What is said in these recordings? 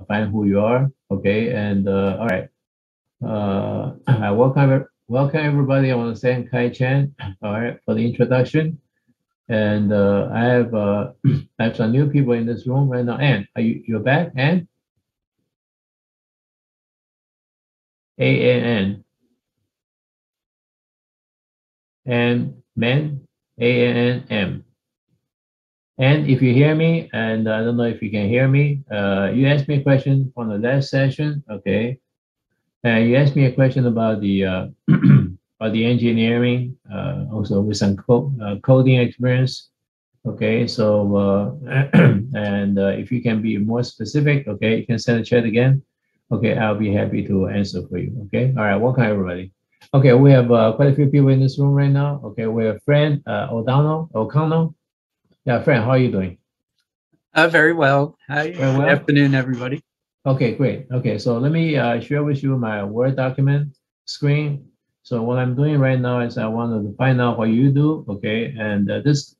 find who you are. Okay, and all right. Welcome everybody. I want to thank Kai Chen, all right, for the introduction. And I have I have some new people in this room right now. Anne, you're back, Anne? A-N-N. And men, A-N-N-M. And if you hear me, and I don't know if you can hear me, you asked me a question from the last session, okay? And you asked me a question about the about the engineering, also with some coding experience. Okay, so and if you can be more specific, okay, you can send a chat again. Okay, I'll be happy to answer for you. Okay, all right, welcome everybody. Okay, we have quite a few people in this room right now. Okay, we have friend O'Connell. Yeah, friend, how are you doing? Very well. Hi. Very well. Good afternoon, everybody. Okay, great. Okay, so let me share with you my Word document screen. So what I'm doing right now is I wanted to find out what you do, okay? And this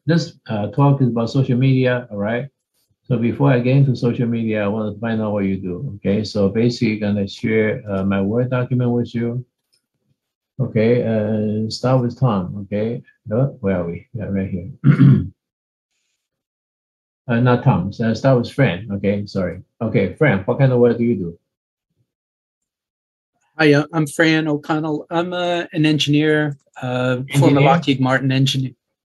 talk is about social media, all right? So before I get into social media, I want to find out what you do, okay? So basically, I'm gonna share my Word document with you. Okay, start with Tom, okay? Where are we? Yeah, right here. Not Tom, so start with Fran, okay? Sorry. Okay, Fran, what kind of work do you do? Hi, I'm Fran O'Connell. I'm an engineer, former Lockheed Martin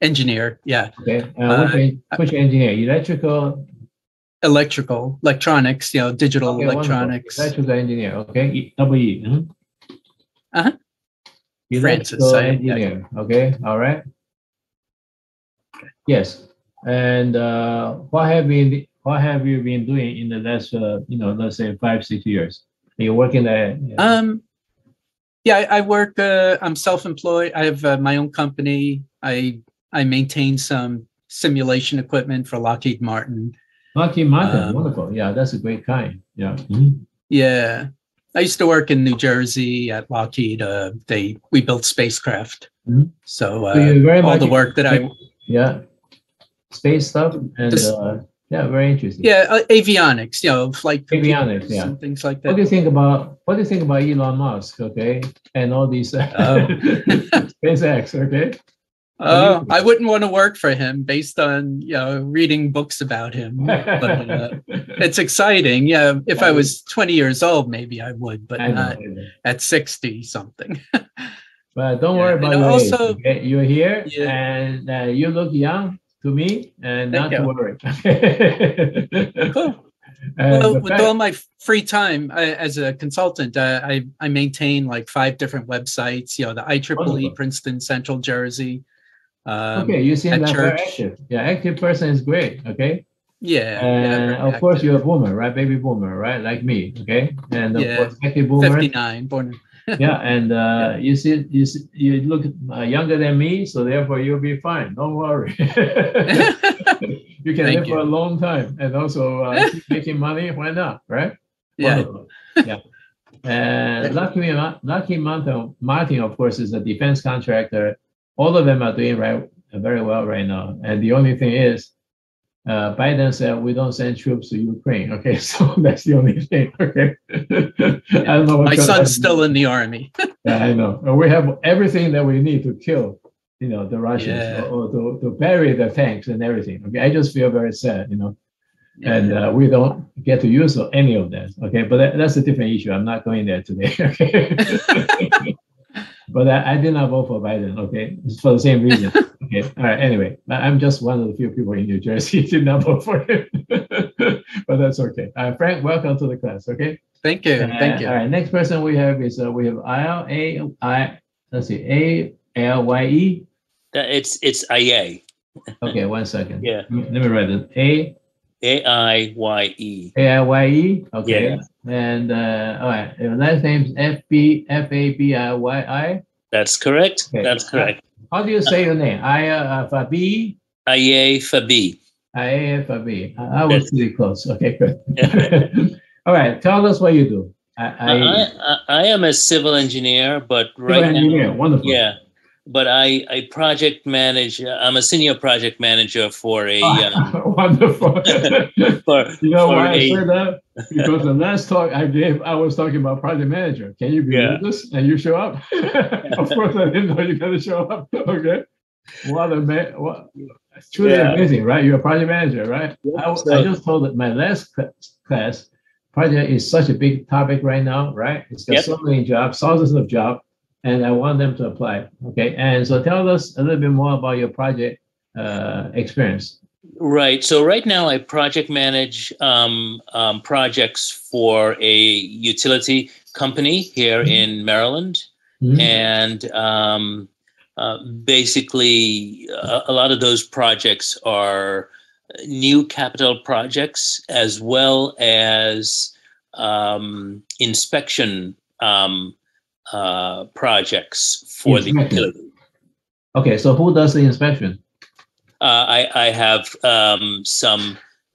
engineer. Yeah. Okay. Which engineer? Electrical, electronics. Digital electronics. Wonderful. Electrical engineer. Okay. EE. Electrical engineer. Yeah. Okay. All right. Yes. And what have you been doing in the last let's say 5-6 years? Are you working at? Yeah, I work. I'm self-employed. I have my own company. I maintain some simulation equipment for Lockheed Martin. Lockheed Martin, wonderful. Yeah, that's a great kind. Yeah. Yeah, I used to work in New Jersey at Lockheed. We built spacecraft. So all the work that space stuff and yeah, very interesting. Yeah, avionics, flight avionics, yeah, and things like that. What do you think about Elon Musk? Okay, and all these SpaceX. Okay. I wouldn't want to work for him based on reading books about him, but it's exciting. Yeah, if I was 20 years old, maybe I would, but not at 60 something. But don't worry about your age. Okay? You're here, and you look young to me, and not to worry. Cool. Well, with all my free time as a consultant, I maintain like 5 different websites. The IEEE Princeton Central Jersey. Okay, you seem like very active. Yeah, active person is great. Okay. Yeah. And of course, you're a boomer, right? Baby boomer, right? Like me. Okay. And of course, active boomer. 59, born. Yeah, and you look younger than me, so therefore you'll be fine. Don't worry. You can live for a long time and also keep making money. Why not? Right? Yeah. Wonderful. Yeah. And Lockheed Martin, of course, is a defense contractor. All of them are doing very well right now. And the only thing is, Biden said we don't send troops to Ukraine. Okay, so that's the only thing. Okay, I don't know. My son's still in the army. Yeah, I know. We have everything that we need to kill, the Russians or to bury the tanks and everything. Okay, I just feel very sad, and we don't get to use any of that. Okay, but that's a different issue. I'm not going there today. Okay. But I did not vote for Biden, okay? It's for the same reason. Okay, all right, anyway, I'm just one of the few people in New Jersey who did not vote for him. But that's okay. Frank, welcome to the class, okay? Thank you, thank you. All right, next person we have is, A-L-Y-E. It's IA. Okay, 1 second. Yeah. Let me write it. A-I-Y-E. A-I-Y-E, okay. Yeah. And all right, your last name is F-A-B-I-Y-I. That's correct. Okay. That's correct. How do you say your name? Fabi? Aye Fabi. Aye Fabi. I was pretty close. Okay, good. All right, tell us what you do. I am a civil engineer, but right now, wonderful. Yeah, but I project manage. I'm a senior project manager for a wonderful. for You know for why I a say that? Because the last talk I gave, I was talking about project manager. Can you believe this? And you show up? Of course, I didn't know you're going to show up. Okay. What a man! What? It's truly amazing, right? You're a project manager, right? I just told that my last class project is such a big topic right now, right? It's got so many jobs, thousands of jobs, and I want them to apply. Okay, and so tell us a little bit more about your project experience. Right. So right now I project manage projects for a utility company here in Maryland, and basically a lot of those projects are new capital projects as well as inspection projects for the utility. Okay, so who does the inspection? I have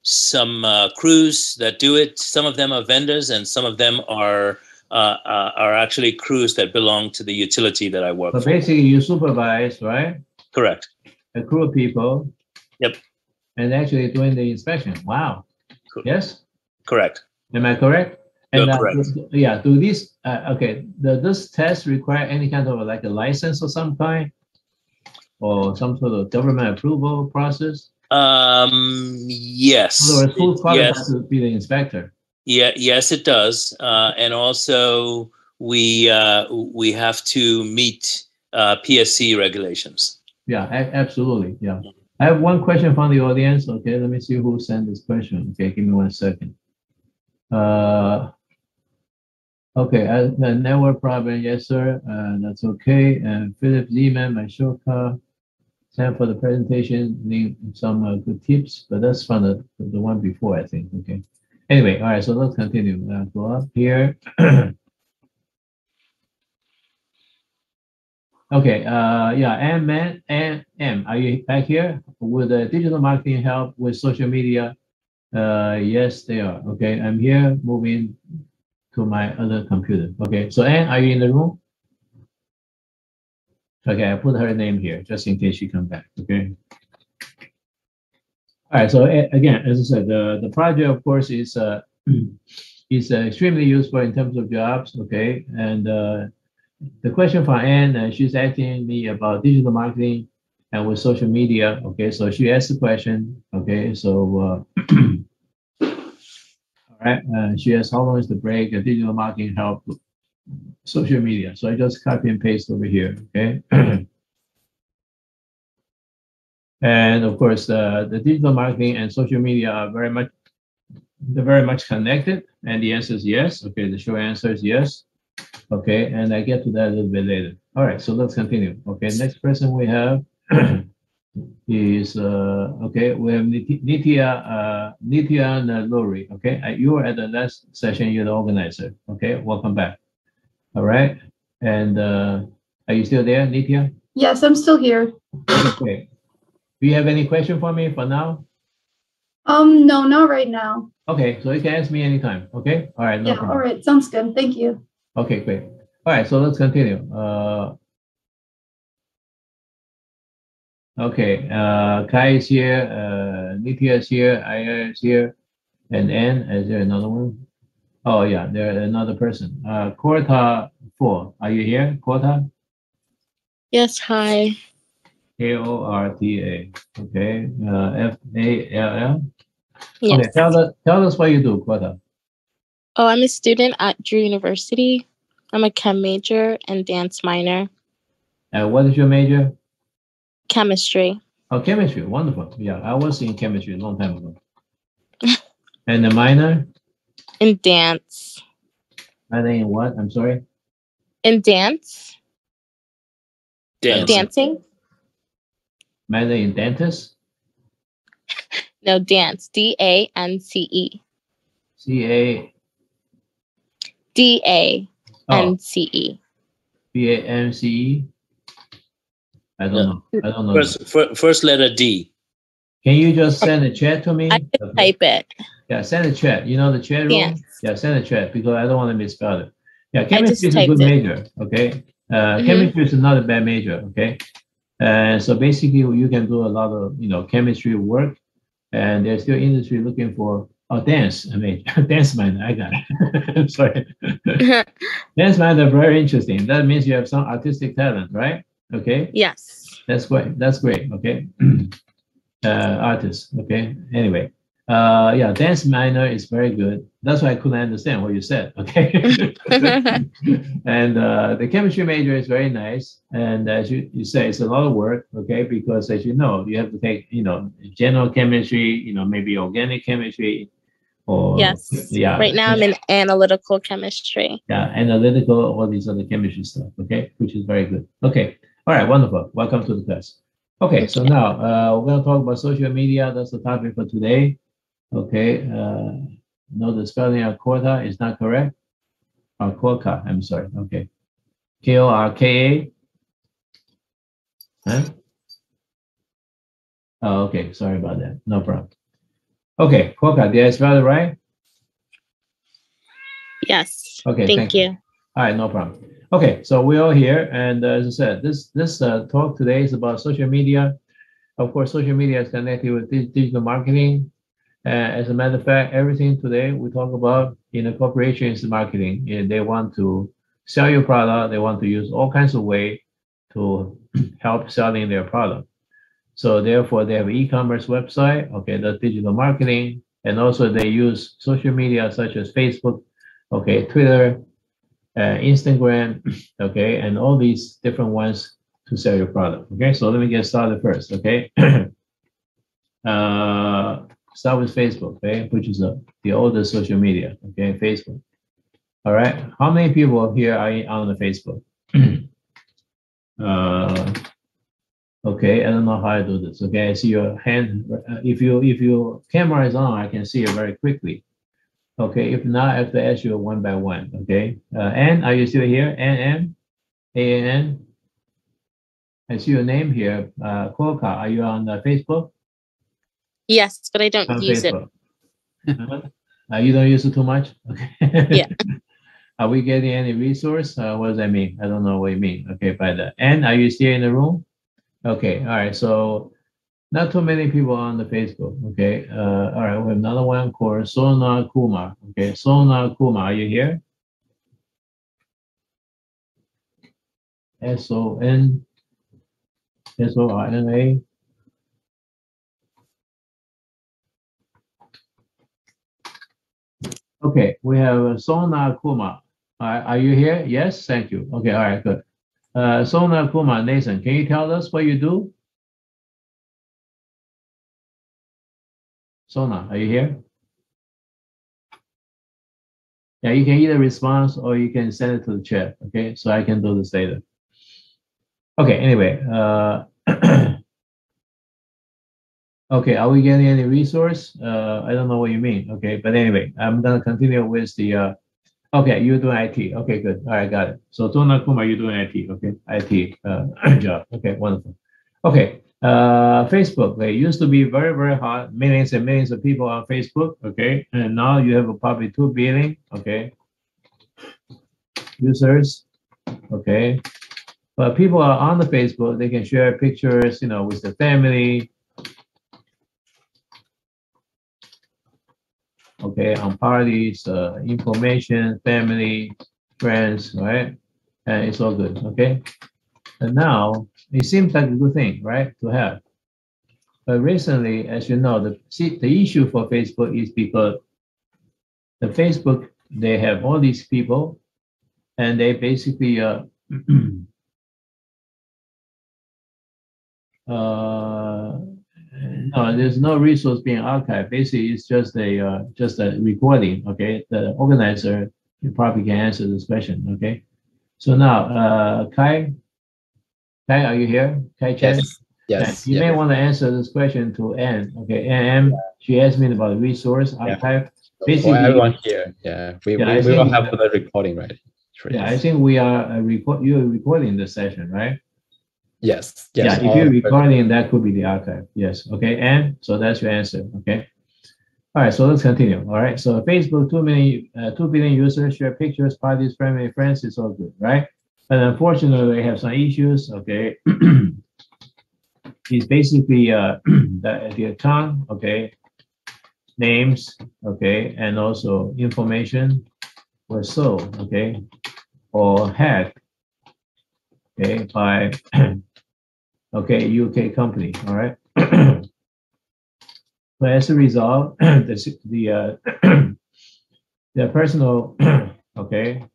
some crews that do it. Some of them are vendors, and some of them are actually crews that belong to the utility that I work for. So basically, you supervise, right? Correct. A crew of people. Yep. And actually doing the inspection. Wow. Yes. Correct. Am I correct? You're And correct. do these okay? Does this test require any kind of like a license of some kind, or some sort of government approval process? Yes. In other words, who qualifies to be the inspector? Yeah. Yes, it does. And also we have to meet PSC regulations. Yeah, absolutely. Yeah. I have one question from the audience. Okay, let me see who sent this question. Okay, give me 1 second. Okay, the network problem, yes, sir. That's okay. And Philip Zeman, my shortcut. Sam for the presentation, need some good tips, but that's from the one before, I think. Okay. Anyway, all right. So let's continue. Go up here. Okay. Yeah. And M, are you back here? Would digital marketing help with social media? Yes, they are. Okay. I'm here. Moving to my other computer. Okay. So Anne, are you in the room? Okay, I put her name here just in case she comes back. Okay. All right. So again, as I said, the project, of course, is extremely useful in terms of jobs. Okay, and the question from Anne, she's asking me about digital marketing and with social media. Okay, so she asked the question. Okay, so all right, she asked how long is the break? Digital marketing help social media. So I just copy and paste over here. Okay. And of course, the digital marketing and social media are very much connected. And the answer is yes. Okay, the short answer is yes. Okay, and I get to that a little bit later. All right, so let's continue. Okay, next person we have is okay. We have Nitya Lori. Okay, you were at the last session. You're the organizer. Okay, welcome back. All right, and are you still there, Nitya? Yes, I'm still here. Okay. Do you have any question for me for now? No, not right now. Okay, so you can ask me anytime. Okay, all right, no problem. All right, sounds good. Thank you. Okay, great. All right, so let's continue. Okay, Kai is here, Nitya is here, Aya is here, and Anne, is there another one? Oh yeah, there's another person. Korta 4, are you here, Korta? Yes, hi. Korta, okay, Fall. Yes. Okay, tell us what you do, Korta. Oh, I'm a student at Drew University. I'm a chem major and dance minor. What is your major? Chemistry. Oh, chemistry, wonderful. Yeah, I was in chemistry a long time ago. And the minor? In dance. Minor in what? I'm sorry? In dance. Dance. Dancing? Minor in dentist? No, dance. D-A-N-C-E. C-A? D-A-N-C-E. B-A-N-C-E? I don't know. First letter D. Can you just send a chat to me? I can type it. Yeah, send a chat. You know the chat room? Yes. Yeah, send a chat because I don't want to misspell it. Yeah, chemistry is a good major, okay? Chemistry is not a bad major, okay? And so basically you can do a lot of, chemistry work, and there's still industry looking for dance. I mean, dance minor, I got it. I'm sorry. Dance minor, very interesting. That means you have some artistic talent, right? Okay. Yes. That's great. That's great. Okay. Artist. Okay. Anyway, yeah, dance minor is very good. That's why I couldn't understand what you said. Okay. And the chemistry major is very nice. And as you say, it's a lot of work. Okay, because as you know, you have to take general chemistry, maybe organic chemistry, or Yes. yeah. Right now I'm in analytical chemistry. Yeah, analytical, all these other chemistry stuff. Okay, which is very good. Okay. All right, wonderful. Welcome to the class. Okay, so now we're going to talk about social media. That's the topic for today. Okay, no, the spelling of quota is not correct. Or quokka, I'm sorry. Okay, Korka. Huh? Oh, okay, sorry about that. No problem. Okay, quokka, did I spell it right? Yes. Okay, Thank you. All right, no problem. Okay, so we're all here, and as I said, this talk today is about social media. Of course, social media is connected with digital marketing. As a matter of fact, everything today we talk about in a corporation is marketing. They want to sell your product. They want to use all kinds of ways to help selling their product. So therefore, they have an e-commerce website. Okay, that's digital marketing, and also they use social media such as Facebook, okay, Twitter, Instagram, okay, and all these different ones to sell your product. Okay, so let me get started first. Okay, start with Facebook, okay, which is the oldest social media. Okay, Facebook. All right, how many people here are on the Facebook? Okay, I don't know how I do this. Okay, I see your hand. If your camera is on, I can see it very quickly. Okay, if not, I have to ask you one by one. Okay, Ann, are you still here? Ann, A-N-N. I see your name here. Korka, are you on Facebook? Yes, but I don't On use Facebook. You don't use it too much? Okay. Yeah. Are we getting any resource? What does that mean? I don't know what you mean. Okay, by that. And are you still in the room? Okay, all right. So not too many people on the Facebook. Okay. All right, we have another one called Sona Kumar. Okay, Sona Kumar, are you here? Sona Sorna. Okay, we have Sona Kumar. Are you here? Yes, thank you. Okay, all right, good. Sona Kumar, Nathan, can you tell us what you do? Sona, are you here? Yeah, you can either respond or you can send it to the chat, okay? So I can do this later. Okay, anyway, okay, are we getting any resource? I don't know what you mean, okay? But anyway, I'm gonna continue with the, okay, you're doing IT. Okay, good. All right, got it. So Sona Kumar, you're doing IT, okay? IT job, okay, wonderful. Okay, Facebook, they used to be very, very hot, millions and millions of people on Facebook, okay? And now you have probably 2 billion, okay, users, okay? But people are on the Facebook, they can share pictures, with the family, okay, on parties, information, family, friends, right? And it's all good, okay? And now, it seems like a good thing, right, to have. But recently, as you know, the issue for Facebook is because the Facebook, they have all these people, and they basically, no, there's no resource being archived. Basically, it's just a recording, okay? The organizer, you probably can answer this question, okay? So now, Kai, are you here? Kai Chen? Yes. Yes. You may want to answer this question to Anne. Okay, Anne, she asked me about resource archive. Basically, for everyone here, we will have the recording, right? Yeah, I think we are you're recording the session, right? Yes. Yeah, if you're recording, that could be the archive. Yes. Okay, Anne, so that's your answer. Okay. All right, so let's continue. All right, so Facebook, 2 billion users, share pictures, parties, family, friends, it's all good, right? And unfortunately, they have some issues. Okay, it's basically the account. Okay, names. Okay, and also information was sold. Okay, or hacked. Okay, by okay UK company. All right. But as a result, the personal okay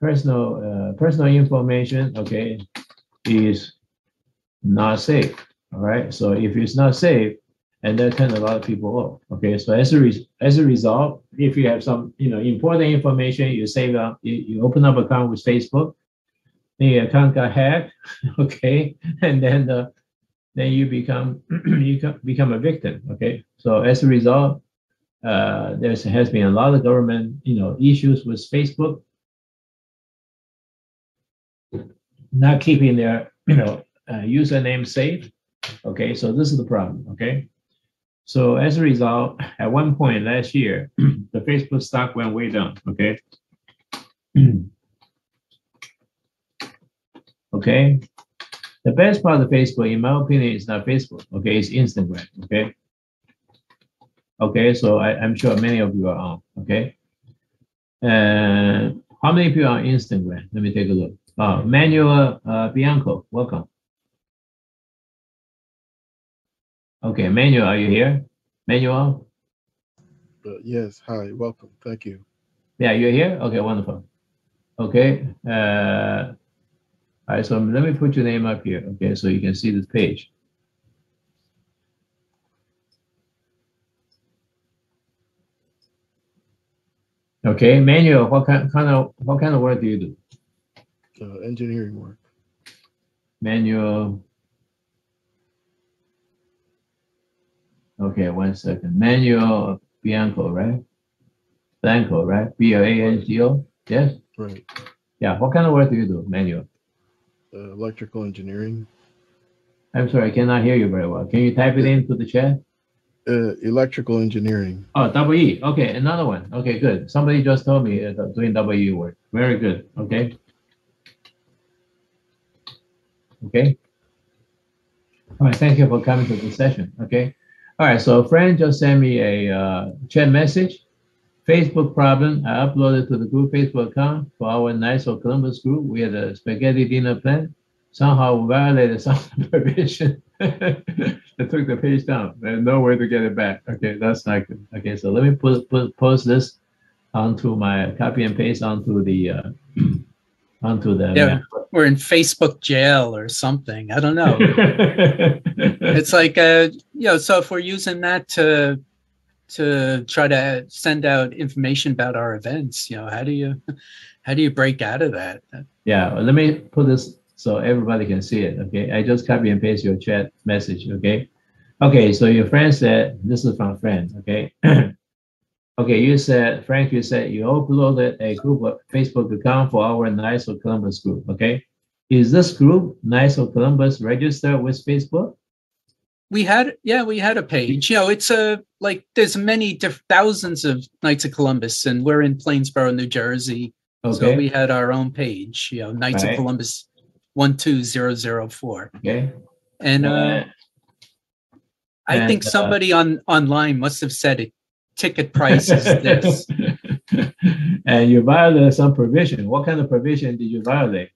personal information okay is not safe. All right. So if it's not safe, and that turns a lot of people off. Okay. So as a result, if you have some important information, you save up, you open up account with Facebook, the account got hacked. Okay, and then you become become a victim. Okay. So as a result, there has been a lot of government issues with Facebook not keeping their username safe. Okay, so this is the problem. Okay, so as a result, at one point last year, the Facebook stock went way down. Okay. Okay, the best part of Facebook, in my opinion, is not Facebook. Okay, it's Instagram. Okay. Okay, so I'm sure many of you are on. Okay. How many of you are on Instagram? Let me take a look. Manuel Bianco, welcome. Okay, Manuel, are you here? Manuel? Yes, hi, welcome, thank you. Yeah, you're here? Okay, wonderful. Okay, all right, so let me put your name up here, okay, so you can see this page. Okay, Manuel, what kind of work do you do? Engineering work. Manuel. Okay, 1 second. Manuel Bianco, right? Blanco, right? B-L-A-N-C-O? Yes? Right. Yeah, what kind of work do you do, Manuel? Electrical engineering. I'm sorry, I cannot hear you very well. Can you type it into the chat? Electrical engineering. Oh, W-E. Okay, another one. Okay, good. Somebody just told me doing W-E work. Very good. Okay. Okay. All right, thank you for coming to this session. Okay. All right, so a friend just sent me a chat message. Facebook problem. I uploaded to the group Facebook account for our Knights of Columbus group. We had a spaghetti dinner plan. Somehow violated some permission. I took the page down. There's no way to get it back. Okay, that's not good. Okay, so let me post this onto my copy and paste onto the yeah, we're in Facebook jail or something. I don't know. It's like so if we're using that to try to send out information about our events, how do you break out of that? Yeah, well, let me put this so everybody can see it. Okay, I just copy and paste your chat message. Okay. Okay, so your friend said, this is from friend. Okay. Okay, you said, Frank, you said you uploaded a group of Facebook account for our Knights of Columbus group. Okay, is this group Knights of Columbus registered with Facebook? We had a page. It's like there's many thousands of Knights of Columbus, and we're in Plainsboro, New Jersey. Okay. So we had our own page. Knights of Columbus 12004. Okay. And I think somebody online must have said it. Ticket price is this. And you violated some provision. What kind of provision did you violate?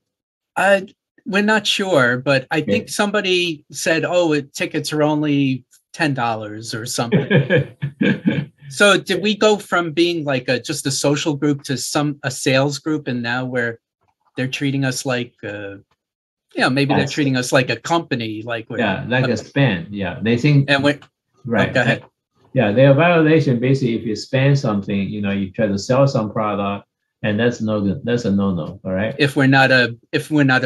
We're not sure, but I think somebody said, tickets are only $10 or something. So did we go from being like just a social group to a sales group, and now they're treating us like maybe they're treating us like a company, like we're like a spam. Yeah, they think. And we're right. Oh, go ahead. Yeah, their violation basically if you spend something, you try to sell some product, and that's no good. That's a no-no. All right. If we're not a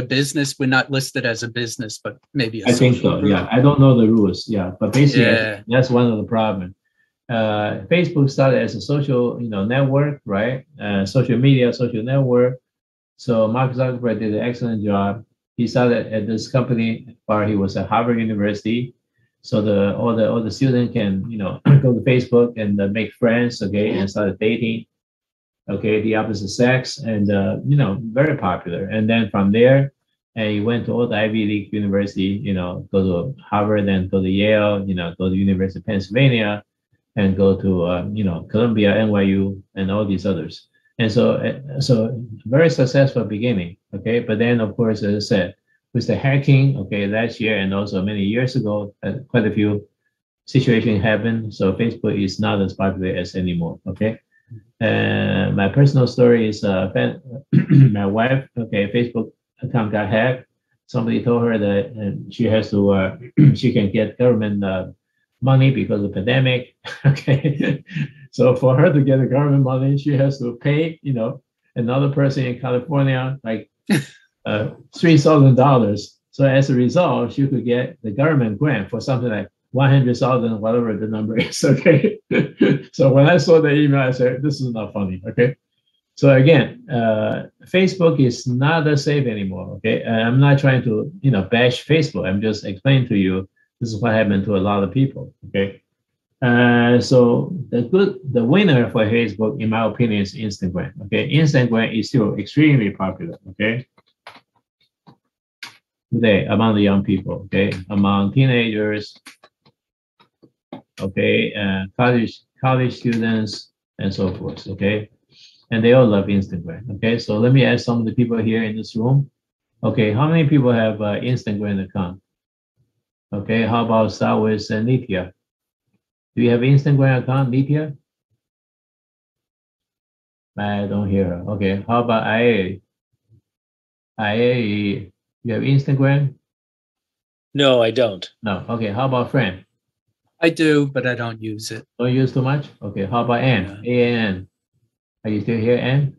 business, we're not listed as a business, but maybe I think so. Group. Yeah, I don't know the rules. Yeah, but basically that's one of the problems. Facebook started as a social, network, right? Social media, social network. So Mark Zuckerberg did an excellent job. He started at this company where he was at Harvard University. So all the students can go to Facebook and make friends, okay, and start dating. okay, the opposite sex, and you know, very popular. And then from there, and he went to all the Ivy League university, you know, go to Harvard and go to Yale, you know, go to University of Pennsylvania, and go to you know, Columbia, NYU, and all these others. And so very successful beginning, okay. But then, of course, as I said, with the hacking, okay, last year and also many years ago, quite a few situations happened. So Facebook is not as popular as anymore, okay. And my personal story is my wife, okay, Facebook account got hacked. Somebody told her that she has to, she can get government money because of the pandemic. Okay, so for her to get the government money, she has to pay, you know, another person in California like $3,000. So as a result, she could get the government grant for something like 100,000, whatever the number is. Okay, so when I saw the email, I said, "This is not funny." Okay, so again, Facebook is not as safe anymore. Okay, I'm not trying to, you know, bash Facebook. I'm just explaining to you this is what happened to a lot of people. Okay, so the winner for Facebook, in my opinion, is Instagram. Okay, Instagram is still extremely popular. Okay, today among the young people. Okay, among teenagers. Okay, college students and so forth. Okay, and they all love Instagram. Okay, so let me ask some of the people here in this room. Okay, how many people have Instagram account? Okay, how about start with Nithya? Do you have Instagram account, Nithya? I don't hear her. Okay, how about IA? IA, you have Instagram? No, I don't. No. Okay, how about Fran? I do, but I don't use it. Don't use too much? Okay, how about Ann? ANN? Are you still here, Ann?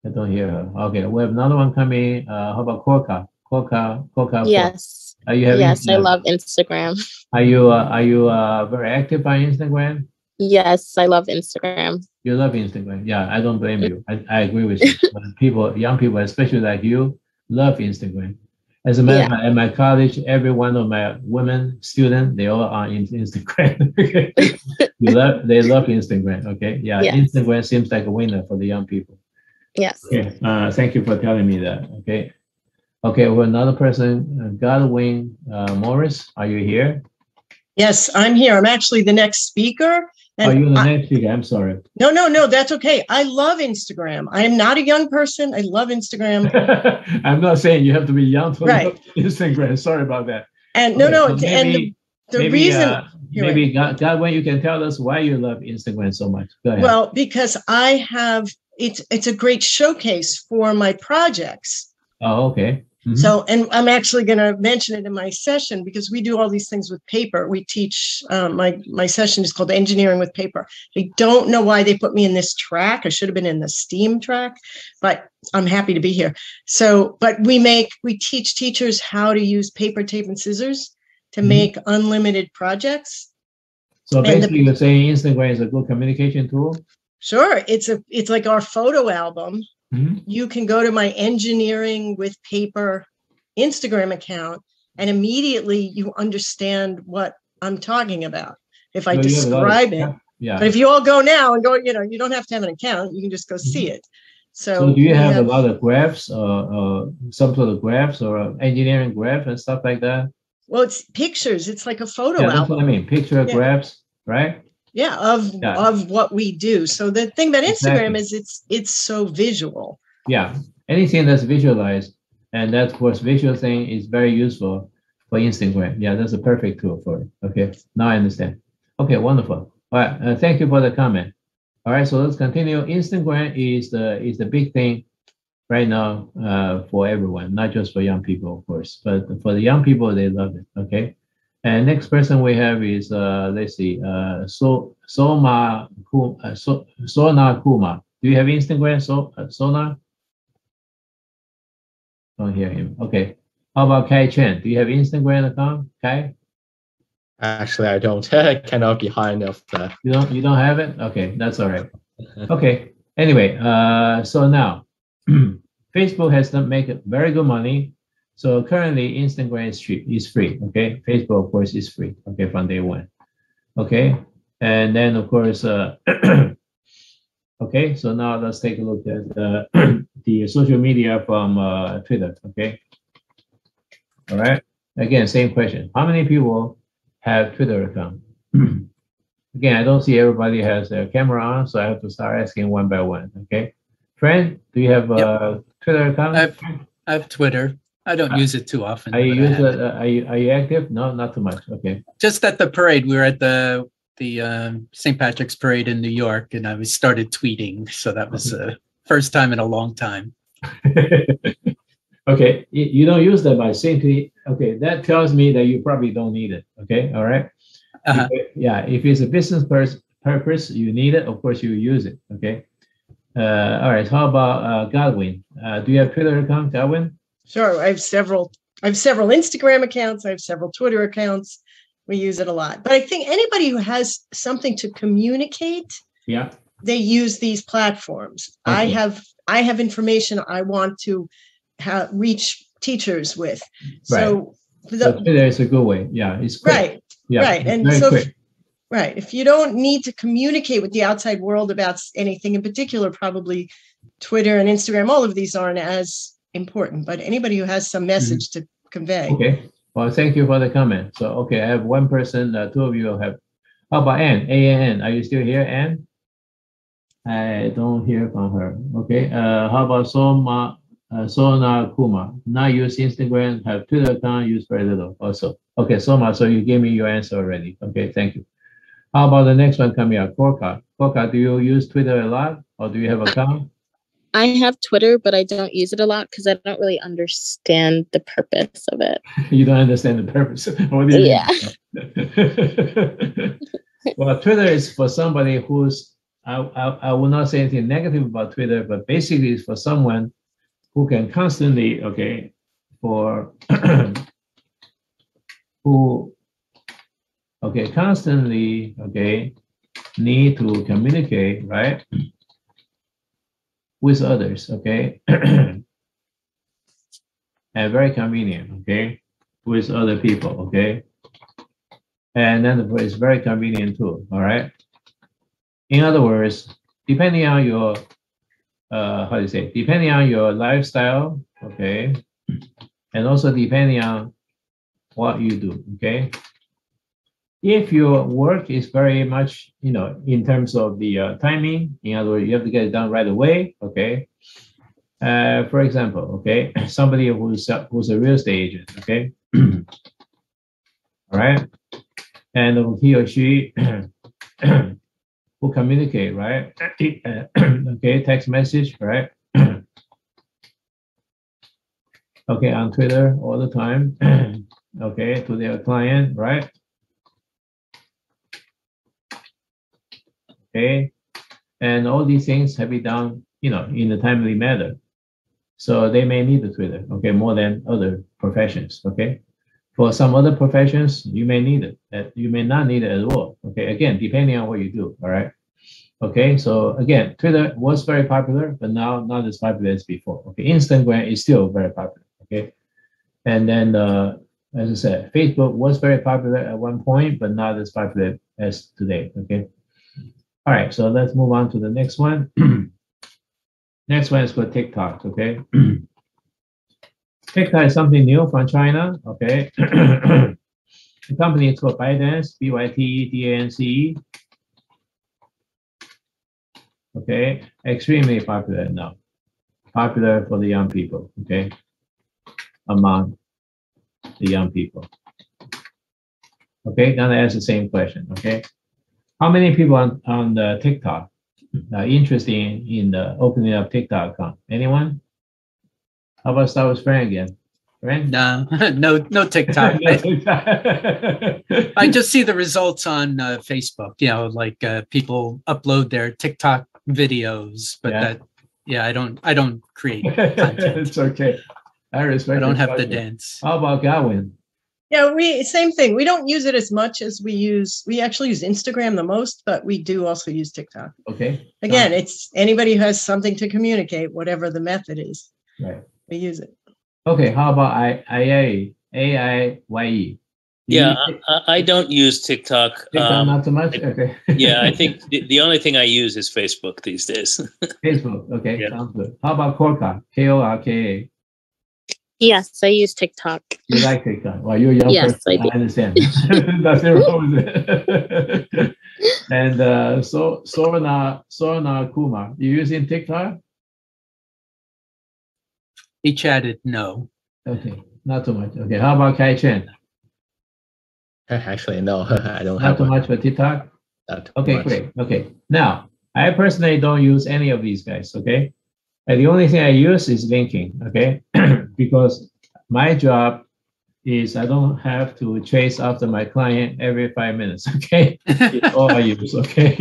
I don't hear her. Okay, we have another one coming. How about Korka? Korka. Yes. Are you having? Yes, I love Instagram. Are you very active on Instagram? Yes, I love Instagram. You love Instagram. Yeah, I don't blame you. I agree with you. Young people, especially like you, love Instagram. As a matter of fact, at my college, every one of my women students, they all are in Instagram. They love Instagram. Okay, yeah, yes. Instagram seems like a winner for the young people. Yes. Okay. Thank you for telling me that. Okay. Okay. Well, another person, Godwin Morris, are you here? Yes, I'm here. I'm actually the next speaker. And you're the next speaker. I'm sorry. No, that's okay. I love Instagram. I am not a young person. I love Instagram. I'm not saying you have to be young to love Instagram. Sorry about that. And maybe, the reason. Maybe Godwin, you can tell us why you love Instagram so much. Go ahead. Well, because I have. It's a great showcase for my projects. Oh, okay. Mm-hmm. So, and I'm actually going to mention it in my session because we do all these things with paper. We teach, my session is called Engineering with Paper. I don't know why they put me in this track. I should have been in the STEAM track, but I'm happy to be here. So, but we teach teachers how to use paper, tape, and scissors to make unlimited projects. So basically you're saying Instagram is a good communication tool? Sure. It's like our photo album. Mm-hmm. You can go to my Engineering with Paper Instagram account and immediately you understand what I'm talking about. If I describe it. Yeah. But if you all go now and go, you don't have to have an account. You can just go see it. So do you have a lot of graphs, some sort of graphs or engineering graph and stuff like that? Well, it's pictures. It's like a photo album. That's what I mean. Picture graphs, right? Yeah, of what we do. So the thing about Instagram is it's so visual. Yeah, anything that's visualized, and that, of course, visual thing is very useful for Instagram. Yeah, that's a perfect tool for it. Okay, now I understand. Okay, wonderful. All right, thank you for the comment. All right, so let's continue. Instagram is the big thing right now for everyone, not just for young people, of course, but for the young people, they love it. Okay. And next person we have is let's see, Sona Kuma. Do you have Instagram, Sona? Don't hear him. Okay. How about Kai Chen? Do you have Instagram account, Kai? Actually, I don't. Cannot behind of that. You don't have it? Okay, that's all right. Okay. Anyway, so now Facebook has to make very good money. So currently, Instagram is free. Okay, Facebook of course is free. Okay, from day one. Okay, and then of course, Okay, so now let's take a look at the social media from Twitter. Okay, all right. Again, same question. How many people have Twitter account? Again, I don't see everybody has their camera on, so I have to start asking one by one. Okay, friend, do you have a Twitter account? I have Twitter. I don't use it too often. Are you are you active? No, not too much. Okay. Just at the parade, we were at the St. Patrick's Parade in New York, and I started tweeting. So that was the first time in a long time. Okay, you don't use that by simply. Okay, that tells me that you probably don't need it. Okay, all right. Yeah, if it's a business purpose, you need it. Of course, you use it. Okay. All right. How about Godwin? Do you have Twitter account, Godwin? Sure. I have several Instagram accounts. I have several Twitter accounts. We use it a lot. But I think anybody who has something to communicate, yeah, they use these platforms. Okay. I have information I want to reach teachers with. So, so Twitter is a good way. Yeah, it's quick. Right. Yeah, right. And so quick. Right. If you don't need to communicate with the outside world about anything in particular, probably Twitter and Instagram, all of these aren't as important, but anybody who has some message to convey. Okay. Well, thank you for the comment. So, okay, I have one person, two of you have. How about Ann? A-N-N. Are you still here, Ann? I don't hear from her. Okay. How about Sona Kuma? Not use Instagram, have Twitter account, use very little also. Okay, Soma, so you gave me your answer already. Okay, thank you. How about the next one coming up? Korka. Korka, do you use Twitter a lot or do you have an account? I have Twitter, but I don't use it a lot because I don't really understand the purpose of it. You don't understand the purpose. What do you mean? Well, Twitter is for somebody who's, I will not say anything negative about Twitter, but basically it's for someone who can constantly, okay, constantly, okay, need to communicate, right, with others, okay, and very convenient, okay, with other people, okay, and then it's very convenient too, all right. In other words, depending on your, depending on your lifestyle, okay, and also depending on what you do, okay. If your work is very much, in terms of the timing, in other words, you have to get it done right away, okay. For example, okay, somebody who's a real estate agent, okay, all right, and he or she who communicate, right, okay, text message, right, okay, on Twitter all the time, okay, to their client, right. Okay, and all these things have been done, in a timely manner. So they may need the Twitter, okay, more than other professions, okay. For some other professions, you may need it. You may not need it at all, okay. Again, depending on what you do, all right. Okay, so again, Twitter was very popular, but now not as popular as before. Okay, Instagram is still very popular, okay. And then, as I said, Facebook was very popular at one point, but not as popular as today, okay. All right, so let's move on to the next one. Next one is for TikTok, okay? TikTok is something new from China, okay? The company is called ByteDance, B-Y-T-E-D-A-N-C-E. Okay, extremely popular now. Popular for the young people, okay? Among the young people. Okay, gonna ask the same question, okay? How many people on the TikTok are interested in the opening up TikTok account? Anyone? How about start with Frank again? Frank? No TikTok. No TikTok. I just see the results on Facebook. Like people upload their TikTok videos, but I don't create content. It's okay. I respect. I don't have the dance. How about Godwin? Yeah, same thing. We don't use it as much as we actually use Instagram the most, but we do also use TikTok. Okay. Again, it's anybody who has something to communicate, whatever the method is. Right. We use it. Okay, how about AIYE? Yeah, I don't use TikTok. TikTok not so much? Okay. Yeah, I think the only thing I use is Facebook these days. Facebook, okay, Yeah. sounds good. How about Korka? Korka. Yes, I use TikTok. You like TikTok? Well, you're a young Yes, person. I do. I understand. Nothing wrong with it. And so Sorna Kumar, you using TikTok? He chatted no. Okay, not too much. Okay, how about Kai Chen? Actually, no, I don't Not have too one. much for TikTok? Not too Okay, much. great. Okay, now I personally don't use any of these guys. Okay, and the only thing I use is linking. Okay, because my job is I don't have to chase after my client every 5 minutes. Okay, it's all I use. Okay,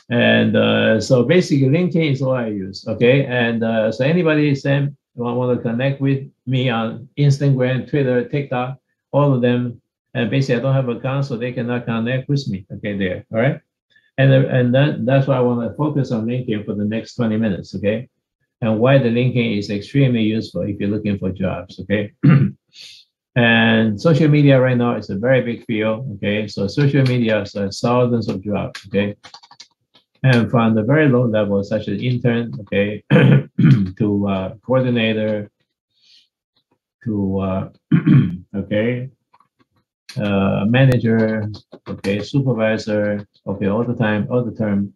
and so basically LinkedIn is all I use. Okay, and so anybody want to connect with me on Instagram, Twitter, TikTok, all of them, and basically I don't have account, so they cannot connect with me. Okay, there. All right, and that's why I want to focus on LinkedIn for the next 20 minutes. Okay, and why the LinkedIn is extremely useful if you're looking for jobs. Okay. And social media right now is a very big field. Okay, so social media has thousands of jobs. Okay, and from the very low level, such as intern, okay, to coordinator, to okay, manager, okay, supervisor, okay, all the term,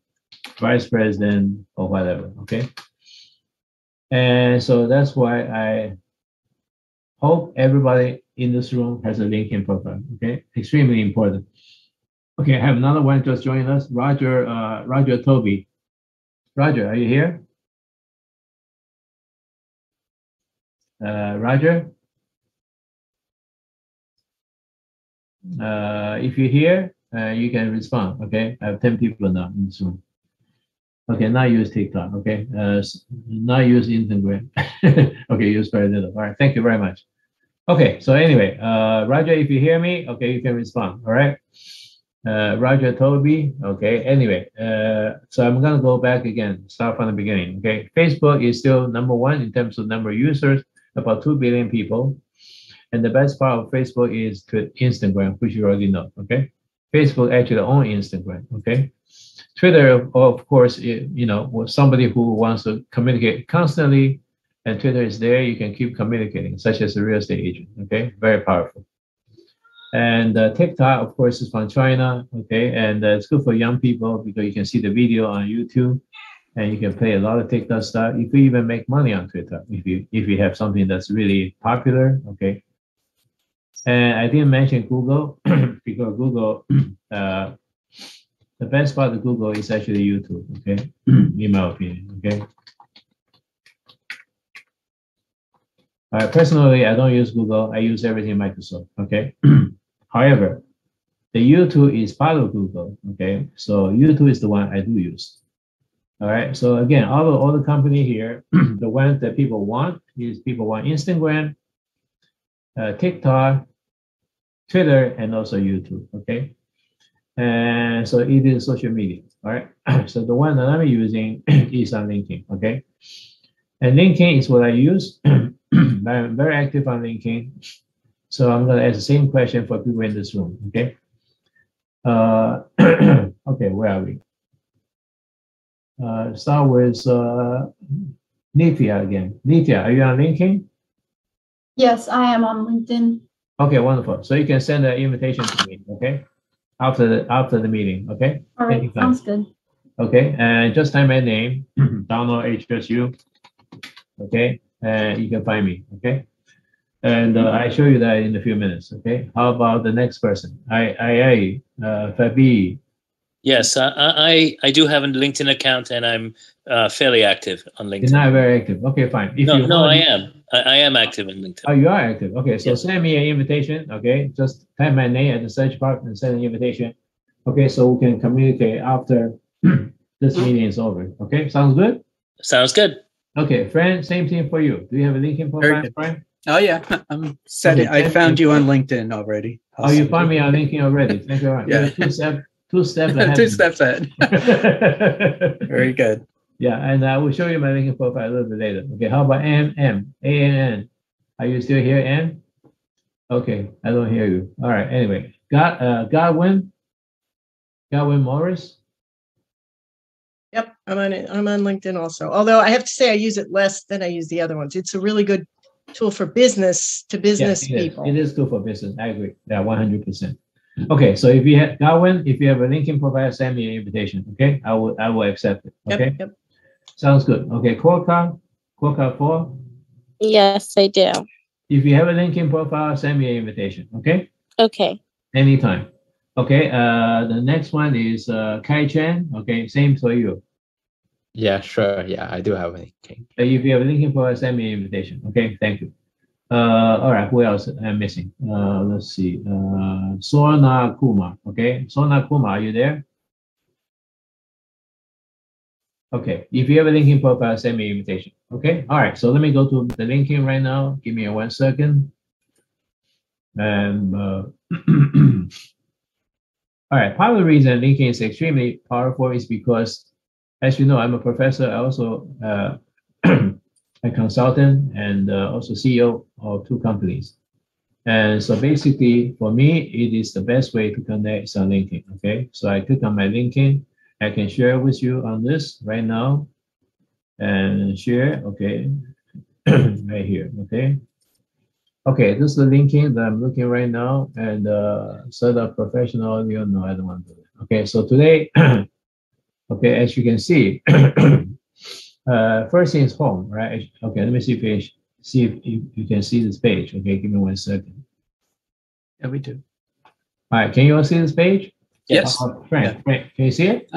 vice president or whatever. Okay, and so that's why I hope everybody in this room has a LinkedIn profile. Okay, extremely important. Okay, I have another one just joined us, Roger Toby. Roger, are you here? Roger? If you're here, you can respond, okay? I have 10 people now in this room. Okay, now use TikTok, okay? Now use Instagram. Okay, use very little. All right, thank you very much. Okay, so anyway, Roger, if you hear me, okay, you can respond, all right? Roger Toby, okay, anyway, so I'm gonna go back again, start from the beginning, okay? Facebook is still number one in terms of number of users, about 2 billion people. And the best part of Facebook is to Instagram, which you already know, okay? Facebook actually owns Instagram, okay? Twitter, of course, you know, was somebody who wants to communicate constantly, and Twitter is there, you can keep communicating, such as a real estate agent, okay? Very powerful. And TikTok, of course, is from China, okay? And it's good for young people because you can see the video on YouTube, and you can play a lot of TikTok stuff. You could even make money on Twitter if you have something that's really popular, okay? And I didn't mention Google because Google, the best part of Google is actually YouTube, okay? In my opinion, okay? Personally, I don't use Google. I use everything Microsoft, okay? However, the YouTube is part of Google, okay? So YouTube is the one I do use. All right, so again, all the company here, the ones that people want is people want Instagram, TikTok, Twitter, and also YouTube, okay? And so it is social media, all right? So the one that I'm using is on LinkedIn, okay? And LinkedIn is what I use. I'm very active on LinkedIn. So I'm gonna ask the same question for people in this room, okay? Okay, where are we? Start with Nithya again. Nithya, are you on LinkedIn? Yes, I am on LinkedIn. Okay, wonderful. So you can send an invitation to me, okay? After the meeting, okay? All right, sounds good. Okay, and just type my name, Donald HSU, okay? And you can find me, okay? And I show you that in a few minutes, okay? How about the next person? Fabi. Yes, I do have a LinkedIn account, and I'm fairly active on LinkedIn. You're not very active. Okay, fine. If no, I am. I am active in LinkedIn. Oh, you are active. Okay, so Yes. send me an invitation. Okay, just type my name at the search bar and send an invitation. Okay, so we can communicate after this meeting is over. Okay, sounds good? Sounds good. Okay, friend, same thing for you. Do you have a LinkedIn profile, friend? Oh yeah, I'm setting. Okay, I found you on LinkedIn already. Oh, you found me on LinkedIn already. Thank you very much. Yeah. Two steps ahead. 2 steps ahead. Very good. Yeah, and I will show you my LinkedIn profile a little bit later. Okay, how about ANN? Are you still here, Ann? Okay, I don't hear you. All right. Anyway, Godwin Morris. Yep, I'm on it. I'm on LinkedIn also. Although I have to say I use it less than I use the other ones. It's a really good tool for business to business people. It is good for business. I agree. Yeah, 100%. Okay, so if you have Godwin, if you have a LinkedIn profile, send me an invitation. Okay, I will accept it. Okay. Yep. Sounds good. Okay, Quokka 4. Yes, I do. If you have a LinkedIn profile, send me an invitation. Okay. Okay. Anytime. Okay. The next one is Kai Chen. Okay, same for you. Yeah, sure. Yeah, I do have a LinkedIn. If you have a LinkedIn profile, send me an invitation. Okay, thank you. All right, who else I'm missing? Let's see. Sona Kumar. Okay, Sona Kumar, are you there? Okay, if you have a LinkedIn profile, send me an invitation. Okay, all right. So let me go to the LinkedIn right now. Give me 1 second. And all right, part of the reason LinkedIn is extremely powerful is because, as you know, I'm a professor. I also a consultant and also CEO of 2 companies. And so basically, for me, it is the best way to connect is on LinkedIn. Okay, so I click on my LinkedIn. I can share with you on this right now and share. Okay, right here. Okay. Okay, this is the LinkedIn that I'm looking right now, and set up professional audio. No, I don't want to do it. Okay, so today, okay, as you can see, first thing is home, right? Okay, let me see if you can see this page. Okay, give me 1 second. Yeah, we do. All right, can you all see this page? Yes. Frank, can you see it?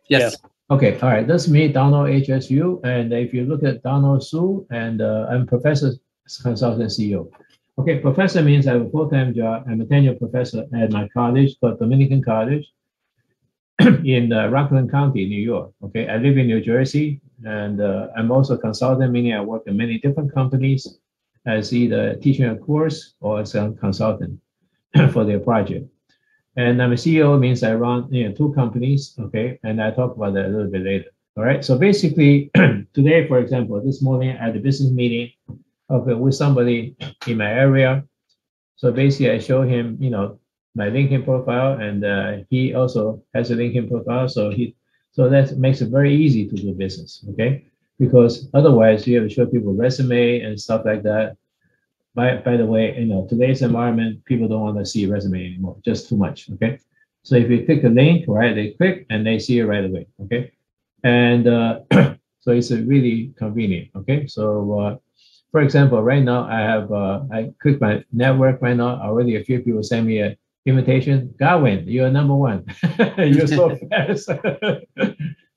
Yes. Okay, all right, that's me, Donald HSU, and if you look at Donald Su, and I'm professor, consultant, CEO. Okay, professor means I have a full-time job. I'm a tenured professor at my college called Dominican College in Rockland County, New York. Okay, I live in New Jersey, and I'm also a consultant, meaning I work in many different companies as either teaching a course or as a consultant for their project. And I'm a CEO, means I run 2 companies. Okay, and I talk about that a little bit later. All right, so basically today, for example, this morning at the business meeting, okay, with somebody in my area. So basically, I show him, my LinkedIn profile, and he also has a LinkedIn profile. So that makes it very easy to do business. Okay, because otherwise you have to show people resume and stuff like that. By the way, today's environment, people don't want to see resume anymore, just too much. Okay, so if you click the link, right, they click and they see it right away. Okay, and so it's really convenient. Okay, so. For example, right now I click my network right now. Already a few people send me an invitation. Godwin, you're number 1. You're so fast.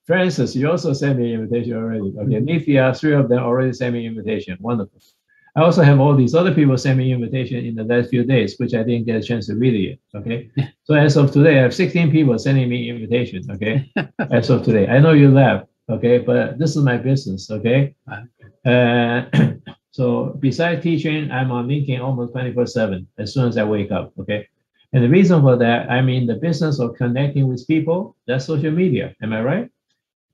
Francis, you also sent me an invitation already. Okay, Nithya, 3 of them already sent me an invitation. Wonderful. I also have all these other people send me invitation in the last few days, which I didn't get a chance to read it yet. Okay, so as of today, I have 16 people sending me invitations. Okay, as of today, I know you laugh. Okay, but this is my business. Okay. So besides teaching, I'm on LinkedIn almost 24/7 as soon as I wake up. Okay. And the reason for that, I'm in the business of connecting with people. That's social media. Am I right?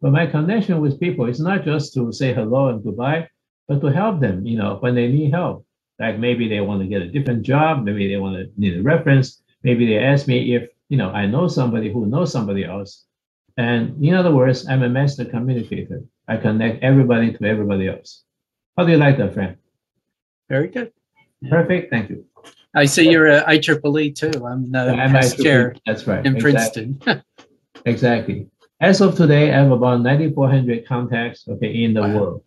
But my connection with people is not just to say hello and goodbye, but to help them, when they need help. Like maybe they want to get a different job, maybe they want to need a reference, maybe they ask me if, I know somebody who knows somebody else. And in other words, I'm a master communicator. I connect everybody to everybody else. How do you like that, Frank? Very good. Perfect. Thank you. I see you're a IEEE too. I'm the past chair. That's right. In Princeton. Exactly. As of today, I have about 9,400 contacts, okay, in the world.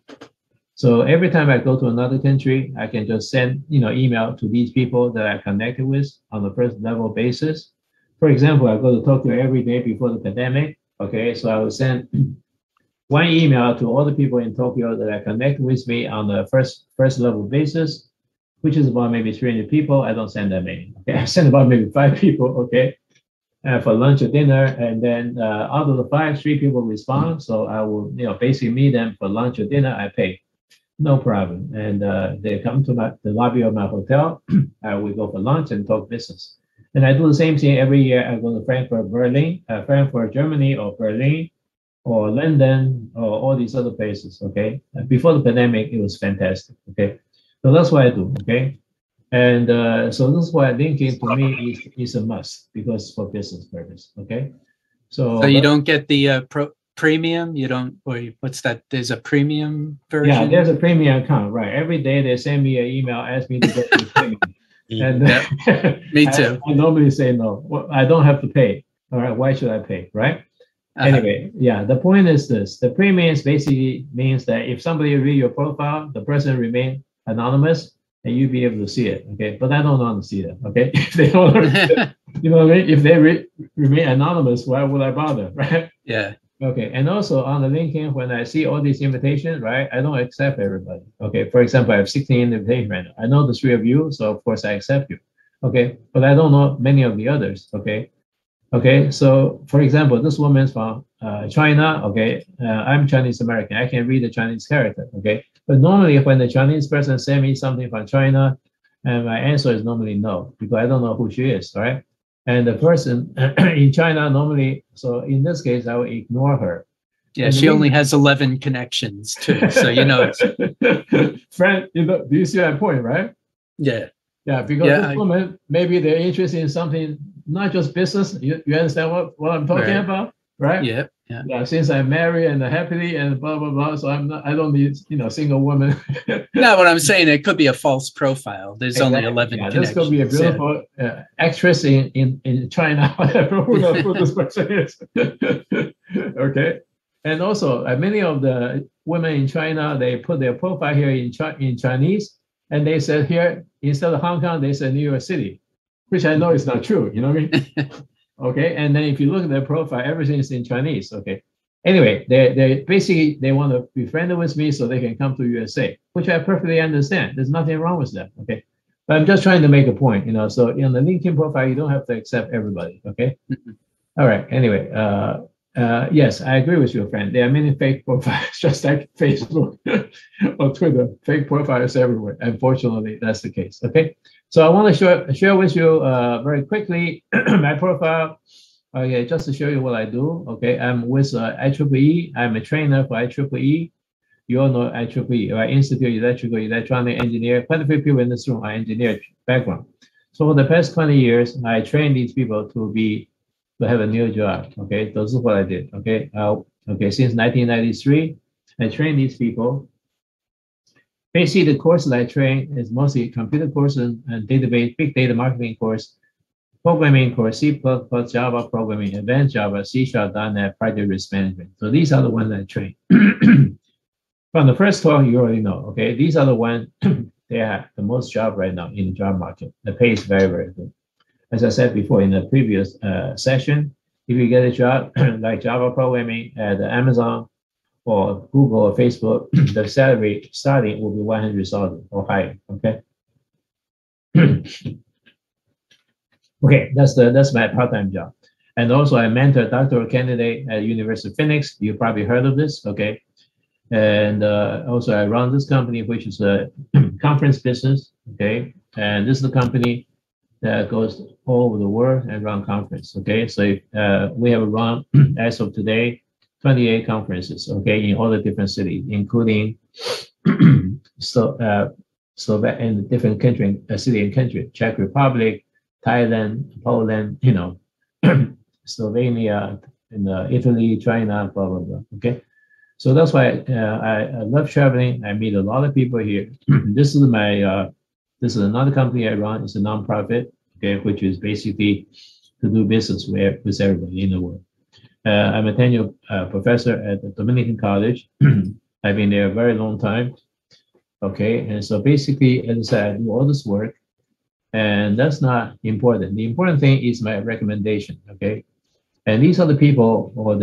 So every time I go to another country, I can just send, email to these people that I connected with on a first level basis. For example, I go to Tokyo every day before the pandemic. Okay, so I will send 1 email to all the people in Tokyo that are connected with me on the first level basis, which is about maybe 300 people. I don't send that many. Okay, I send about maybe 5 people. Okay, for lunch or dinner, and then out of the 5, 3 people respond. So I will, basically meet them for lunch or dinner. I pay, no problem, and they come to the lobby of my hotel. We go for lunch and talk business. And I do the same thing every year. I go to Frankfurt, Germany, or Berlin, or London, or all these other places. Okay, before the pandemic, it was fantastic. Okay, so that's what I do. Okay, And so this is why LinkedIn to me is a must because for business purpose. Okay. So you don't get the premium. You don't, or what's that? There's a premium version. Yeah, there's a premium account, right? Every day they send me an email, ask me to go to the premium. And me too. I normally say no. Well, I don't have to pay. All right, why should I pay, right? Anyway, yeah, the point is this. The premiums basically means that if somebody read your profile, the person remain anonymous and you'll be able to see it, okay? But I don't want to see that, okay? If they don't, you know what I mean? If they remain anonymous, why would I bother, right? Yeah. Okay, and also on the LinkedIn, when I see all these invitations, right, I don't accept everybody. Okay, for example, I have 16 invitations right now. I know the three of you, so of course I accept you. Okay, but I don't know many of the others. Okay, okay. So for example, this woman's from China. Okay, I'm Chinese American. I can read the Chinese character. Okay, but normally when the Chinese person send me something from China, and my answer is normally no because I don't know who she is. Right. And the person in China normally, so in this case, I will ignore her. Yeah, and she only has 11 connections too, so you know. Friend, you know, do you see that point, right? Yeah. Yeah, because this woman, maybe they're interested in something, not just business. You understand what I'm talking about, right? Yeah. Yeah, since I'm married and happily and blah blah blah, so I don't need single woman. No, what I'm saying, it could be a false profile. There's only 11 connections. This could be a beautiful actress in China, whatever. Who knows who this person is? Okay, and also many of the women in China, they put their profile here in Chinese, and they said here instead of Hong Kong, they said New York City, which I know is not true. You know what I mean? Okay, and then if you look at their profile, everything is in Chinese. Okay, anyway, they basically they want to be friendly with me so they can come to USA, which I perfectly understand. There's nothing wrong with that. Okay, but I'm just trying to make a point. So in the LinkedIn profile, you don't have to accept everybody. Okay, all right. Anyway, yes, I agree with you, friend. There are many fake profiles, just like Facebook or Twitter. Fake profiles everywhere. Unfortunately, that's the case. Okay. So I want to share with you very quickly my profile. Okay, just to show you what I do. Okay, I'm with IEEE. I'm a trainer for IEEE. You all know IEEE, right? Institute of Electrical Electronic Engineer. Quite a few people in this room are engineer background. So for the past 20 years, I trained these people to have a new job. Okay, this is what I did. Okay, okay, since 1993, I trained these people. Basically, the courses I train is mostly computer courses and database, big data marketing course, programming course, C++, Java programming, advanced Java, C#, .NET, project risk management. So these are the ones I train. From the first talk, you already know. Okay, these are the ones they have the most job right now in the job market. The pay is very, very good. As I said before in the previous session, if you get a job like Java programming at Amazon or Google or Facebook, the salary starting will be 100,000 or higher. Okay. Okay, that's my part-time job, and also I mentor a doctoral candidate at University of Phoenix. You probably heard of this. Okay, and also I run this company, which is a conference business. Okay, and this is the company that goes all over the world and run conference. Okay, so we have run as of today 28 conferences. Okay, in all the different cities, including Slovak and different country, city and country, Czech Republic, Thailand, Poland, Slovenia, and Italy, China, blah blah blah. Okay, so that's why I love traveling. I meet a lot of people here. This is this is another company I run. It's a nonprofit, okay, which is basically to do business with everybody in the world. I'm a tenured professor at the Dominican College. I've been there a very long time. Okay, and so basically, as I said, I do all this work, and that's not important. The important thing is my recommendation. Okay, and these are the people or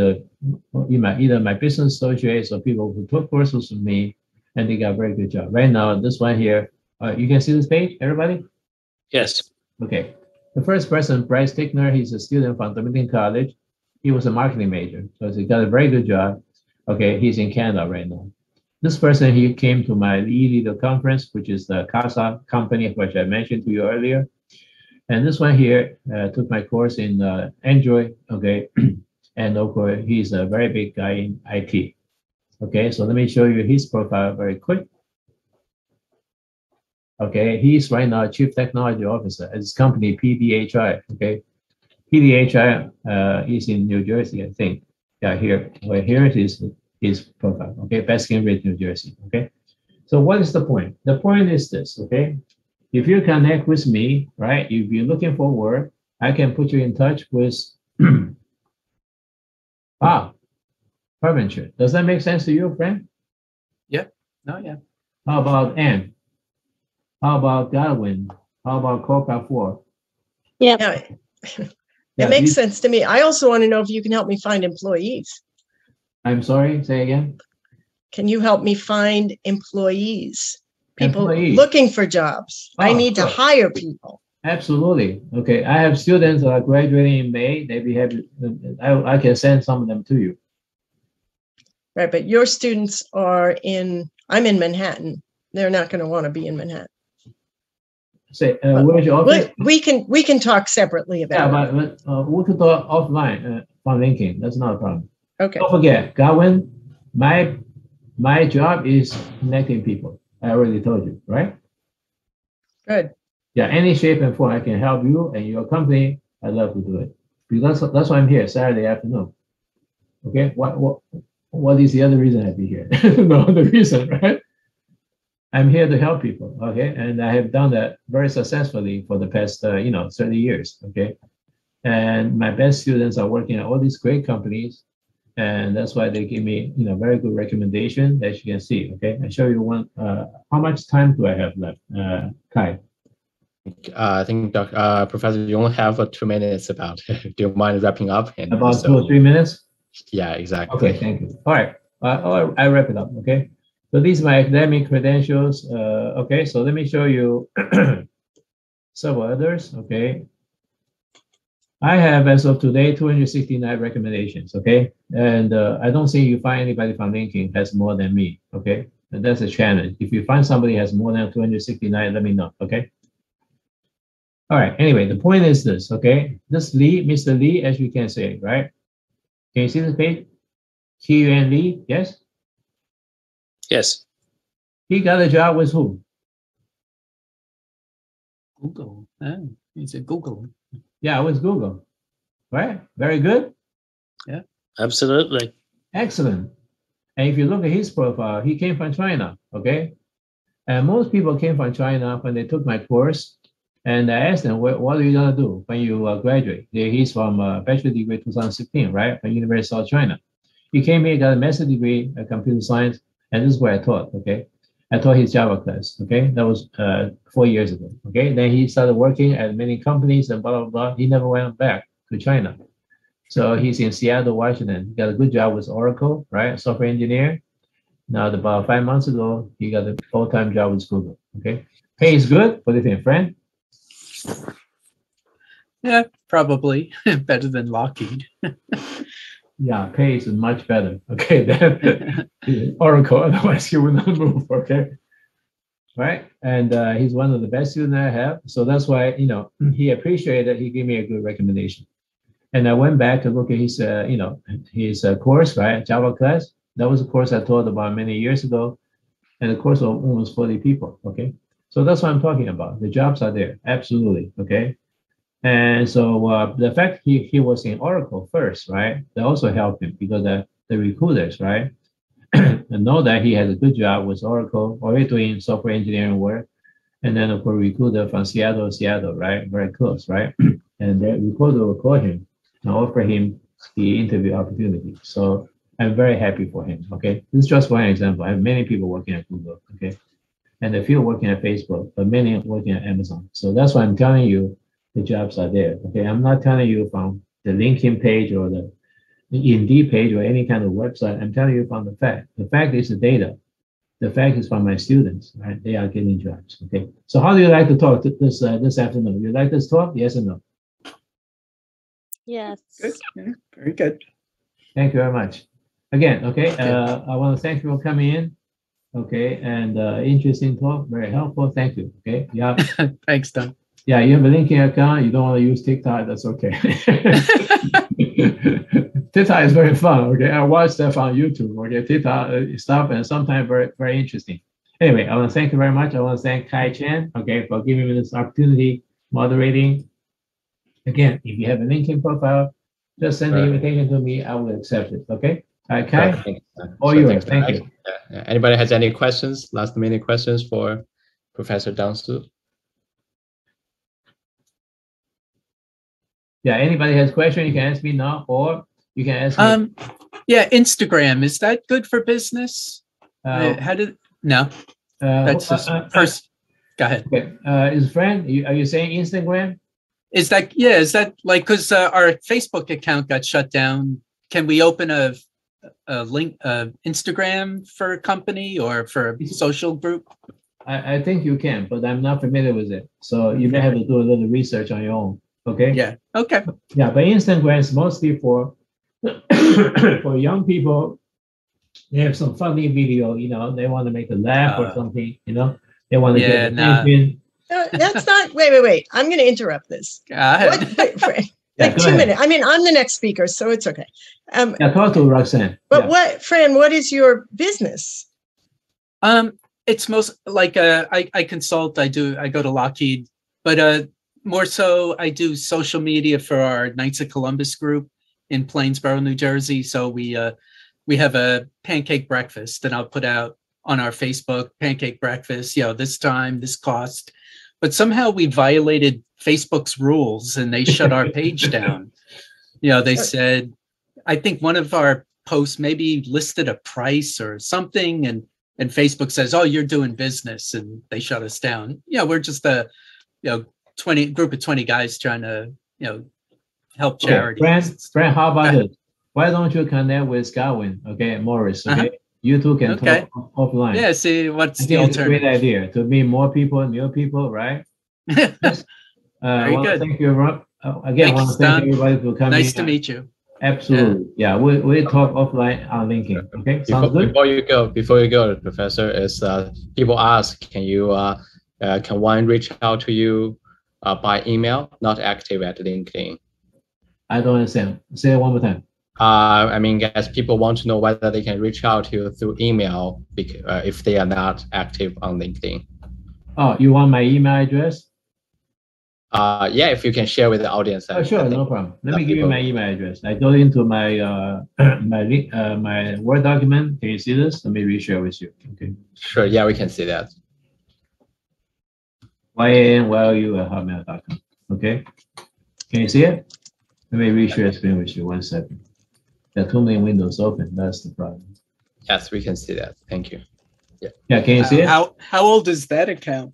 either my business associates or people who took courses with me, and they got a very good job. Right now, this one here. You can see this page, everybody? Yes. Okay. The first person, Bryce Tickner, he's a student from Dominican College. He was a marketing major, so he got a very good job. Okay, he's in Canada right now. This person, he came to my e-leader conference, which is the CASA company, which I mentioned to you earlier. And this one here took my course in Android, okay? And of course, he's a very big guy in IT. Okay, so let me show you his profile very quick. Okay, he's right now Chief Technology Officer at his company PDHI. Okay, PDHI is in New Jersey, I think. Yeah, here. Well, here it is his profile. Okay, Baskin Ridge, New Jersey. Okay, so what is the point? The point is this. Okay, if you connect with me, right? If you're looking for work, I can put you in touch with Parmentier. Does that make sense to you, friend? Yeah. No, yeah. How about Anne? How about Godwin? How about Coca 4? Yeah. It makes sense to me. I also want to know if you can help me find employees. I'm sorry, say again. Can you help me find employees? People looking for jobs. I need to hire people. Absolutely. Okay. I have students that are graduating in May. They be happy. I can send some of them to you. Right. But your students are I'm in Manhattan. They're not going to want to be in Manhattan. Say, where's your office? We can talk separately about it. But we could talk offline on LinkedIn. That's not a problem. Okay. Don't forget, Godwin, my job is connecting people. I already told you, right? Good. Yeah, any shape and form I can help you and your company, I'd love to do it. Because that's why I'm here Saturday afternoon. Okay, what is the other reason I'd be here? No other reason, right? I'm here to help people, okay? And I have done that very successfully for the past, 30 years, okay? And my best students are working at all these great companies, and that's why they give me, very good recommendation, as you can see, okay? I show you one. How much time do I have left, Kai? I think, Professor, you only have 2 minutes about. Do you mind wrapping up? About 2 or 3 minutes? Yeah, exactly. Okay, thank you. All right, I wrap it up, okay? So these are my academic credentials. Okay, so let me show you several others, okay? I have, as of today, 269 recommendations, okay? And I don't think you find anybody from LinkedIn has more than me, okay? And that's a challenge. If you find somebody has more than 269, let me know, okay? All right, anyway, the point is this, okay? This Lee, Mr. Lee, as you can say, right? Can you see this page? Q-U-N Lee, yes? Yes. He got a job with who? Google. Oh, he's at Google. Yeah, with Google. Right? Very good? Yeah. Absolutely. Excellent. And if you look at his profile, he came from China, okay? And most people came from China when they took my course. And I asked them, what are you going to do when you graduate? He's from bachelor degree 2016, right? From University of South China. He came here, got a master's degree in computer science, and this is where I taught, okay? I taught his Java class, okay? That was 4 years ago, okay? Then he started working at many companies and blah, blah, blah. He never went back to China. So he's in Seattle, Washington. He got a good job with Oracle, right? Software engineer. Now, about 5 months ago, he got a full-time job with Google, okay? Pay is good. What do you think, friend? Yeah, probably better than Lockheed. Yeah, pay is much better, okay, than Oracle. Otherwise, he would not move, okay? Right? And he's one of the best students I have. So that's why, he appreciated, he gave me a good recommendation. And I went back to look at his, his course, right? Java class. That was a course I taught about many years ago. And the course of almost 40 people, okay? So that's what I'm talking about. The jobs are there, absolutely, okay? And so the fact he was in Oracle first, right? That also helped him because the recruiters, right? know that he has a good job with Oracle, already doing software engineering work. And then of course, recruiter from Seattle, right? Very close, right? And the recruiter will call him and offer him the interview opportunity. So I'm very happy for him, okay? This is just one example. I have many people working at Google, okay? And a few working at Facebook, but many working at Amazon. So that's why I'm telling you, the jobs are there. Okay, I'm not telling you from the LinkedIn page or the Indeed page or any kind of website. I'm telling you from the fact. The fact is the data. The fact is from my students, right? They are getting jobs. Okay. So how do you like to talk this afternoon? You like this talk? Yes or no? Yes. Good. Yeah, very good. Thank you very much. Again, okay. I want to thank you for coming in. Okay, and interesting talk, very helpful. Thank you. Okay. Yeah. Thanks, Don. Yeah, you have a LinkedIn account. You don't want to use TikTok. That's okay. TikTok is very fun. Okay, I watch that on YouTube. Okay, TikTok stuff and sometimes very, very interesting. Anyway, I want to thank you very much. I want to thank Kai Chen, okay, for giving me this opportunity, moderating. Again, if you have a LinkedIn profile, just send the invitation to me. I will accept it. Okay. All right, Kai. All yours. Thank you. Anybody has any questions? Last minute questions for Professor Dang Su? Yeah. Anybody has questions, you can ask me now, or you can ask me. Yeah, Instagram, is that good for business? How did no? That's just first. Go ahead. Okay. Is friend? Are you saying Instagram? Is that like because our Facebook account got shut down? Can we open a link Instagram for a company or for a social group? I think you can, but I'm not familiar with it. So you may have to do a little research on your own. Okay. Yeah. Okay. Yeah, but Instagram is mostly for for young people. They have some funny video, they want to make a laugh or something, they want to get attention. That's not, wait. I'm going to interrupt this. Go ahead. Like 2 minutes. I mean, I'm the next speaker, so it's okay. Yeah, talk to Roxanne. But Fran, what is your business? It's most like I consult, I go to Lockheed, but more so I do social media for our Knights of Columbus group in Plainsboro, New Jersey. So we have a pancake breakfast that I'll put out on our Facebook, pancake breakfast, this time, this cost. But somehow we violated Facebook's rules and they shut our page down. They said, I think one of our posts maybe listed a price or something, and Facebook says, oh, you're doing business, and they shut us down. We're just a group of 20 guys trying to help charities. Fran, how about this? Why don't you connect with Godwin, okay, Morris, okay? You two can talk offline. Yeah, see what's the alternative. It's a great idea to meet more people, new people, right? Very good. Thank you, Rob. Again, I want to thank everybody for coming. Nice to meet you. Absolutely. Yeah, we'll talk offline on LinkedIn. Okay, sounds good. Before you go, Professor, is people ask, can one reach out to you by email, not active at LinkedIn? I don't understand. Say it one more time. I mean, as people want to know whether they can reach out to you through email if they are not active on LinkedIn. Oh, you want my email address? Yeah, if you can share with the audience. Oh, sure, no problem. Let me give you my email address. I go into my my Word document. Can you see this? Let me reshare with you. Okay. Sure. Yeah, we can see that. YANYLU@hotmail.com. Okay. Can you see it? Let me reshare screen with you. 1 second. There are too many windows open. That's the problem. Yes, we can see that. Thank you. Yeah. Yeah. Can you see it? How old is that account?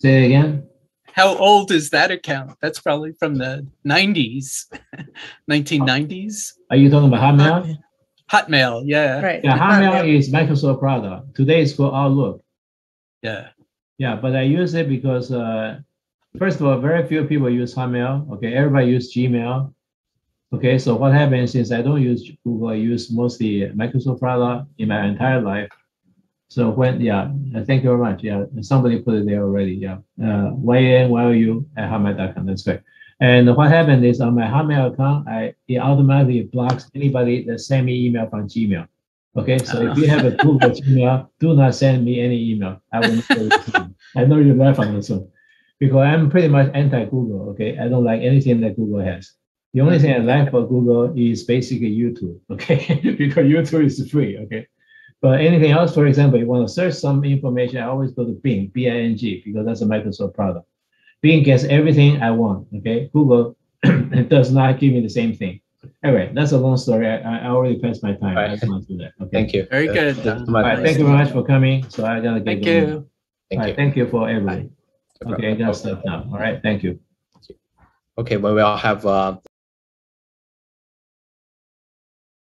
Say it again. How old is that account? That's probably from the 90s, 1990s. Are you talking about Hotmail? Hotmail, yeah. Right. Yeah, Hotmail is Microsoft product. Today it's called Outlook. Yeah. Yeah, but I use it because first of all, very few people use Hotmail. Okay, everybody use Gmail. Okay, so what happens is I don't use Google. I use mostly Microsoft product in my entire life. So thank you very much. Yeah, somebody put it there already. Yeah, YANYLU@hotmail.com. That's great. And what happened is on my Hotmail account, it automatically blocks anybody that send me email from Gmail. Okay, so if you have a Google Gmail, do not send me any email. I will not receive. I know you laugh on this one because I'm pretty much anti-Google. Okay, I don't like anything that Google has. The only thing I like for Google is basically YouTube. Okay, because YouTube is free. Okay. But anything else, for example, you want to search some information, I always go to Bing, B-I-N-G, because that's a Microsoft product. Bing gets everything I want, okay? Google, it does not give me the same thing. Anyway, that's a long story. I already passed my time. Right. I just want to do that. Okay. Thank you. Very good. All right, thank you very much for coming. So I gotta get going. Thank you for everything. Okay, I gotta stop now. All right, thank you. Okay, well, we'll have